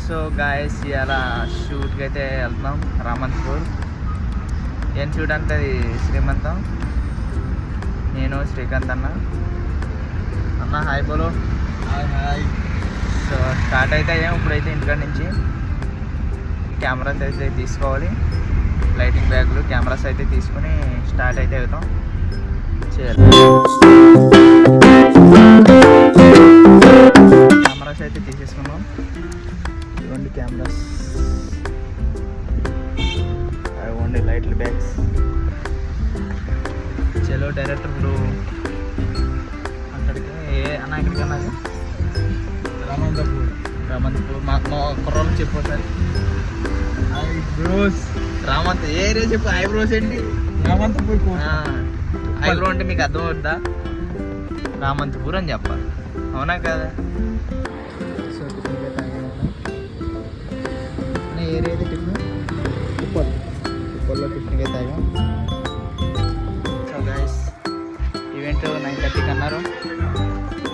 So guys ఇలా షూట్కి అయితే వెళ్తున్నాం రామంతపూర్. ఏం షూట్ అంటే అది శ్రీమంతం. నేను శ్రీకాంత్ అన్న హాయ్ బోలో. హాయ్. సో స్టార్ట్ అయితే అయ్యాం ఇప్పుడైతే ఇంటికాడ నుంచి. కెమెరాస్ అయితే తీసుకోవాలి, లైటింగ్ బ్యాగులు కెమెరాస్ అయితే తీసుకుని స్టార్ట్ అయితే అవుతాం. కెమెరాస్ అయితే తీసేసుకున్నాం. ఇవ్వండి కెమెరాస్, ఇవ్వండి లైట్లు బ్యాగ్స్. చలో డైరెక్టర్ ఇప్పుడు అక్కడికి అన్న ఎక్కడికి అన్నది రామంతపూర్. మాకు మా కుర్రోళ్ళకి చెప్పు సార్. ఐబ్రోస్ రామంత్ ఏ రే చెప్పు. ఐబ్రోస్ ఏంటి? రామంతపూర్ ఐబ్రో అంటే మీకు అర్థం అవుతుందా? రామంతపూర్ అని చెప్పాలి, అవునా కదా? సో టిఫిన్ అయితే ఏరియా అయితే టిఫిన్ ఉప్పల్లో టిఫిన్కి అయితే తాగాం. సో గైస్ ఈవెంట్ 9:30కి అన్నారు,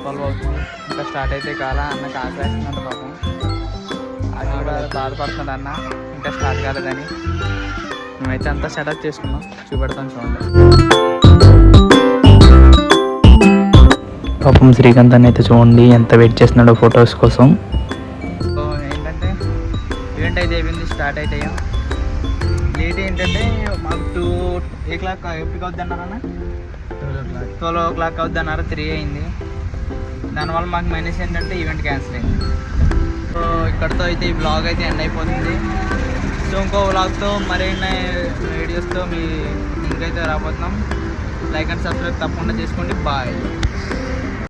12 అవుతుంది. ఇంకా స్టార్ట్ అయితే కాలా. అన్నకి ఆకలేస్తుందంట పాపం. అది కూడా బాధపడుతుంది అన్న, ఇంకా స్టార్ట్ కాలేదని. మేమైతే అంతా సెటప్ చేసుకున్నాం, చూపెడతాం చూడండి. పాపం శ్రీకాంత్ అని అయితే చూడండి ఎంత వెయిట్ చేస్తున్నాడో ఫొటోస్ కోసం. సో ఏంటంటే ఈవెంట్ అయితే అయిపోయింది, స్టార్ట్ అయితే అయ్యాం. లేట్ ఏంటంటే మాకు 2 o'clock ఎప్పటికి అవుద్ది అన్నారన్న, 12 o'clock అవుద్ది అన్నారు. 3 అయింది. దానివల్ల మాకు మైనస్ ఏంటంటే ఈవెంట్ క్యాన్సిల్ అయింది. సో ఇక్కడితో అయితే ఈ బ్లాగ్ అయితే ఎండ్ అయిపోతుంది. సో ఇంకో వ్లాగ్తో మరిన్ని వీడియోస్తో మీ ముందుకైతే రాబోతున్నాం. లైక్ అండ్ సబ్స్క్రైబ్ తప్పకుండా చేసుకోండి. బాయ్.